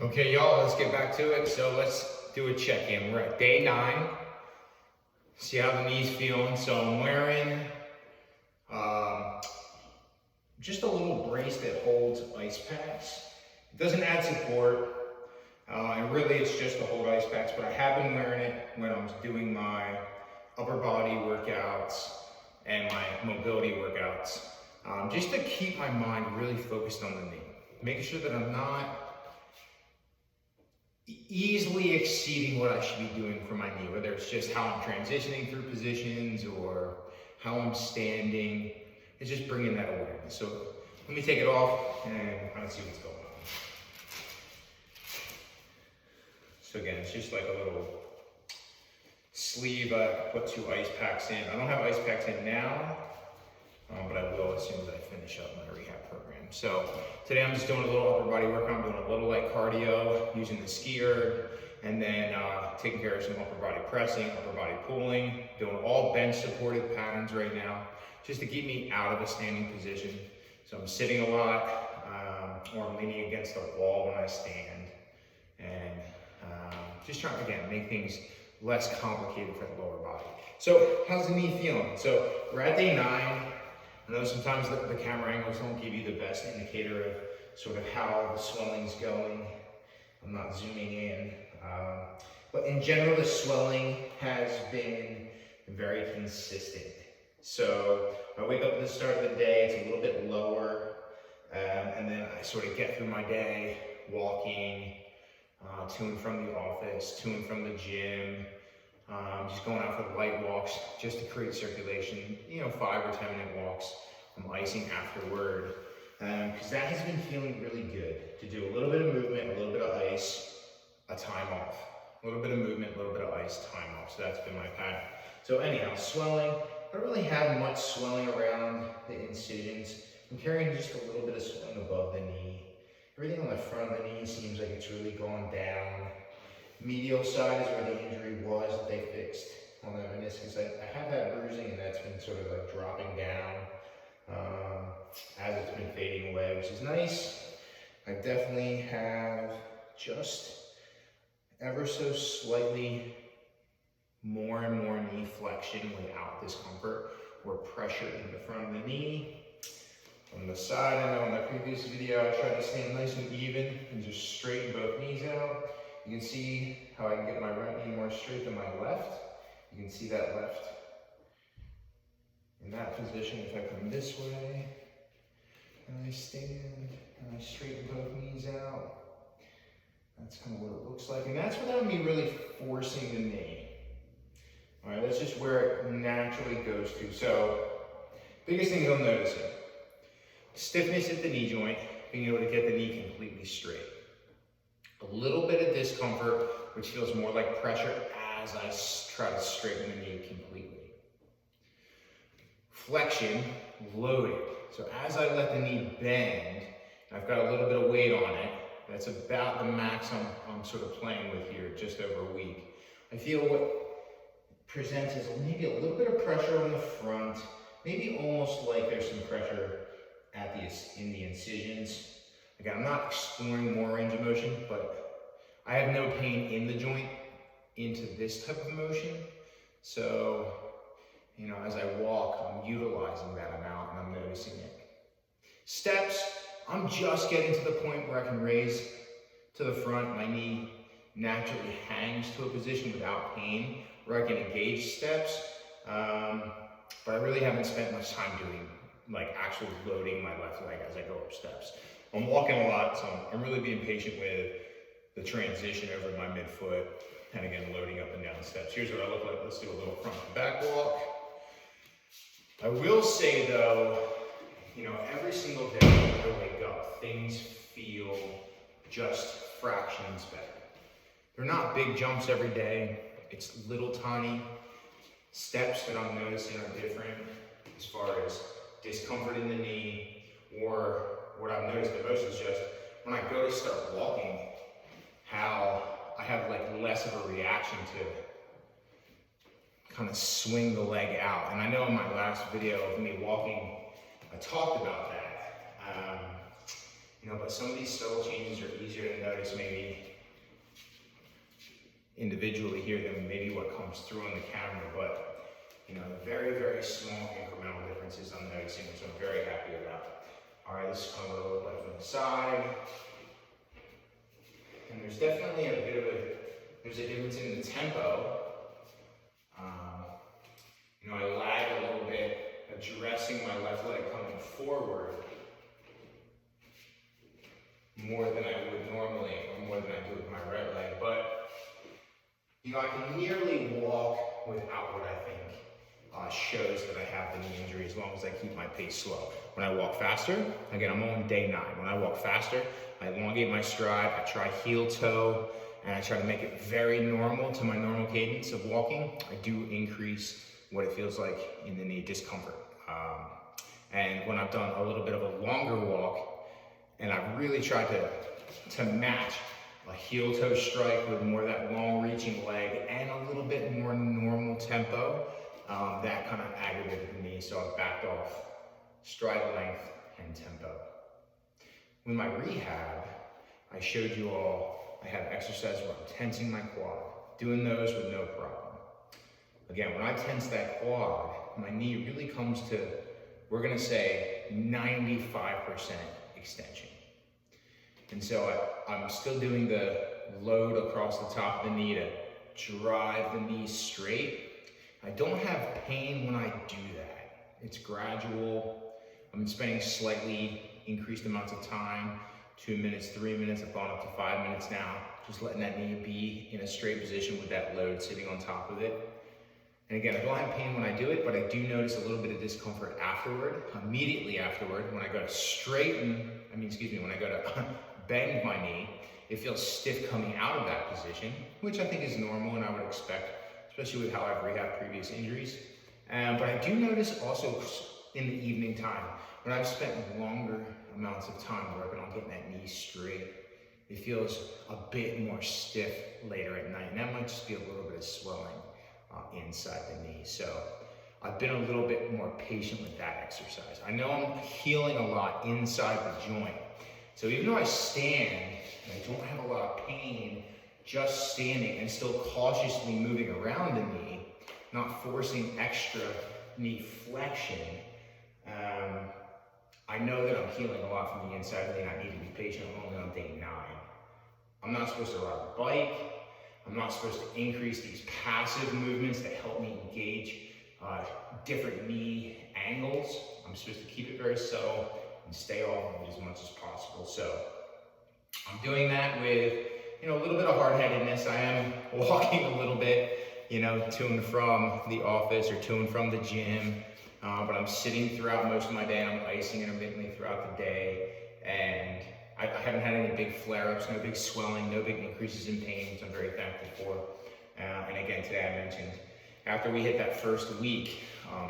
Okay, y'all, let's get back to it. So let's do a check-in. We're at day 9. See how the knee's feeling. So I'm wearing just a little brace that holds ice packs. It doesn't add support, and really it's just to hold ice packs, but I have been wearing it when I'm doing my upper body workouts and my mobility workouts, just to keep my mind really focused on the knee. Making sure that I'm not easily exceeding what I should be doing for my knee, whether it's just how I'm transitioning through positions or how I'm standing. It's just bringing that awareness. So let me take it off and kind of see what's going on. So again, it's just like a little sleeve. I put 2 ice packs in. I don't have ice packs in now, but I will as soon as I finish up my rehab program. So today I'm just doing a little upper body workout. I'm doing a little light cardio using the skier, and then taking care of some upper body pressing, upper body pulling, doing all bench supported patterns right now, just to keep me out of a standing position. So I'm sitting a lot, or I'm leaning against the wall when I stand, and just trying to, again, make things less complicated for the lower body. So how's the knee feeling? So we're at day 9. I know sometimes the camera angles don't give you the best indicator of sort of how the swelling's going. I'm not zooming in. But in general, the swelling has been very consistent. So I wake up at the start of the day, it's a little bit lower, and then I sort of get through my day walking to and from the office, to and from the gym, just going out for light walks just to create circulation, 5 or 10 minute walks. I'm icing afterward, because that has been feeling really good, to do a little bit of movement, a little bit of ice, a time off. A little bit of movement, a little bit of ice, time off. So that's been my pattern. So anyhow, swelling. I don't really have much swelling around the incisions. I'm carrying just a little bit of swelling above the knee. Everything on the front of the knee seems like it's really gone down. Medial side is where the injury was that they fixed on the meniscus. I have that bruising, and that's been sort of like dropping down as it's been fading away, which is nice. I definitely have just ever so slightly more and more knee flexion without discomfort or pressure in the front of the knee. On the side, I know in the previous video I tried to stand nice and even and just straighten both knees out. You can see how I can get my right knee more straight than my left. You can see that left in that position. If I come this way and I stand and I straighten both knees out, that's kind of what it looks like. And that's without me really forcing the knee. All right, that's just where it naturally goes to. So, biggest things I'm noticing: stiffness at the knee joint, being able to get the knee completely straight. A little bit of discomfort, which feels more like pressure as I try to straighten the knee completely. Flexion, loaded. So as I let the knee bend, I've got a little bit of weight on it. That's about the max I'm sort of playing with here, just over a week. I feel what presents as maybe a little bit of pressure on the front, maybe almost like there's some pressure in the incisions. Again, I'm not exploring more range of motion, but I have no pain in the joint into this type of motion. So, as I walk, I'm utilizing that amount and I'm noticing it. Steps, I'm just getting to the point where I can raise to the front. My knee naturally hangs to a position without pain, where I can engage steps. But I really haven't spent much time doing, like, actually loading my left leg as I go up steps. I'm walking a lot, so I'm really being patient with the transition over my midfoot, and again, loading up and down steps. Here's what I look like. Let's do a little front to back walk. I will say though, every single day when I wake up, things feel just fractions better. They're not big jumps every day. It's little tiny steps that I'm noticing are different as far as discomfort in the knee, or what I've noticed the most is just when I go to start walking, how I have like less of a reaction to kind of swing the leg out. And I know in my last video of me walking, I talked about that. But some of these subtle changes are easier to notice maybe individually here than maybe what comes through on the camera, but very, very small incremental differences I'm noticing, which I'm very happy about. All right, this is kind of what it looks like from the side. And there's definitely there's a difference in the tempo. I lag a little bit, addressing my left leg coming forward more than I would normally, or more than I do with my right leg. But, I can nearly walk without what I think shows that I have the knee injury, as long as I keep my pace slow. When I walk faster, again, I'm on day 9. When I walk faster, I elongate my stride, I try heel toe, and I try to make it very normal to my normal cadence of walking. I do increase what it feels like in the knee discomfort. And when I've done a little bit of a longer walk, and I've really tried to match a heel toe strike with more of that long reaching leg and a little bit more normal tempo, that kind of aggravated the knee, so I backed off stride length and tempo. With my rehab, I showed you all, I have exercises where I'm tensing my quad, doing those with no problem. Again, when I tense that quad, my knee really comes to, we're gonna say 95% extension. And so I'm still doing the load across the top of the knee to drive the knee straight. I don't have pain when I do that. It's gradual. I'm spending slightly increased amounts of time, 2 minutes, 3 minutes, I've gone up to 5 minutes now, just letting that knee be in a straight position with that load sitting on top of it. And again, I don't have pain when I do it, but I do notice a little bit of discomfort afterward, immediately afterward. When I go to when I go to bend my knee, it feels stiff coming out of that position, which I think is normal and I would expect, especially with how I've rehabbed previous injuries. But I do notice also in the evening time, when I've spent longer amounts of time working on getting that knee straight, it feels a bit more stiff later at night, and that might just be a little bit of swelling inside the knee. So I've been a little bit more patient with that exercise. I know I'm healing a lot inside the joint. So even though I stand and I don't have a lot of pain just standing and still cautiously moving around the knee, not forcing extra knee flexion, I know that I'm healing a lot from the inside of the knee, and I need to be patient. I'm only on day 9. I'm not supposed to ride a bike. I'm not supposed to increase these passive movements that help me engage different knee angles. I'm supposed to keep it very subtle and stay off of it as much as possible. So I'm doing that with a little bit of hard-headedness. I am walking a little bit, to and from the office or to and from the gym, but I'm sitting throughout most of my day, and I'm icing intermittently throughout the day, and I haven't had any big flare-ups, no big swelling, no big increases in pain, which I'm very thankful for. And again, today I mentioned, after we hit that first week,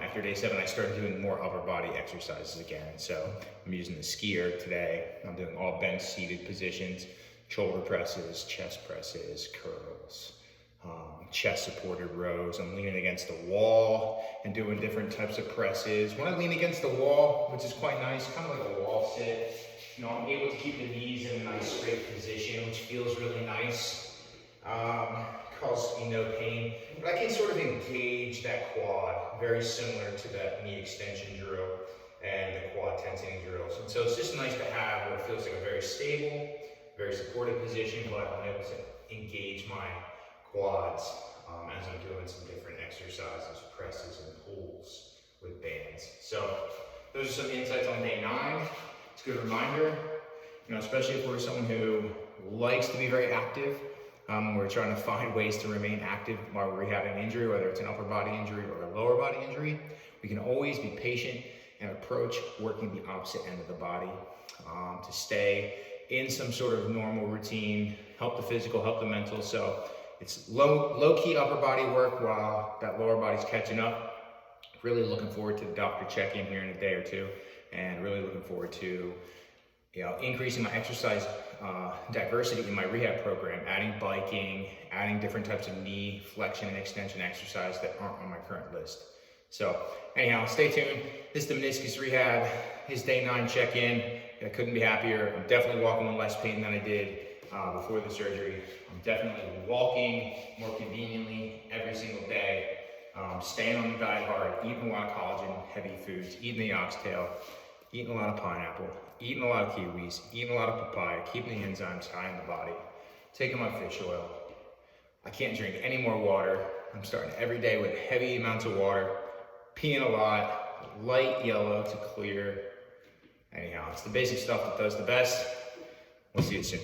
after day 7, I started doing more upper body exercises again. So I'm using the skier today. I'm doing all bench seated positions, shoulder presses, chest presses, curls, chest supported rows. I'm leaning against the wall and doing different types of presses. When I lean against the wall, which is quite nice, kind of like a wall sit, I'm able to keep the knees in a nice straight position, which feels really nice. Causes me no pain, but I can sort of engage that quad, very similar to that knee extension drill and the quad tensing drills. And so it's just nice to have what feels like a very stable, very supportive position, but I'm able to engage my quads as I'm doing some different exercises, presses and pulls with bands. So those are some insights on day 9. It's a good reminder, especially if we're someone who likes to be very active. We're trying to find ways to remain active while we're rehabbing injury, whether it's an upper body injury or a lower body injury. We can always be patient and approach working the opposite end of the body to stay in some sort of normal routine, help the physical, help the mental. So it's low-key upper body work while that lower body's catching up. Really looking forward to the doctor check-in here in a day or two, and really looking forward to increasing my exercise diversity in my rehab program, adding biking, adding different types of knee flexion and extension exercise that aren't on my current list. So anyhow, stay tuned. This is the meniscus rehab, his day 9 check-in. I couldn't be happier. I'm definitely walking with less pain than I did before the surgery. I'm definitely walking more conveniently every single day. Staying on the diet hard, eating a lot of collagen, heavy foods, eating the oxtail, eating a lot of pineapple, eating a lot of kiwis, eating a lot of papaya, keeping the enzymes high in the body, taking my fish oil. I can't drink any more water. I'm starting every day with heavy amounts of water, peeing a lot, light yellow to clear. Anyhow, it's the basic stuff that does the best. We'll see you soon.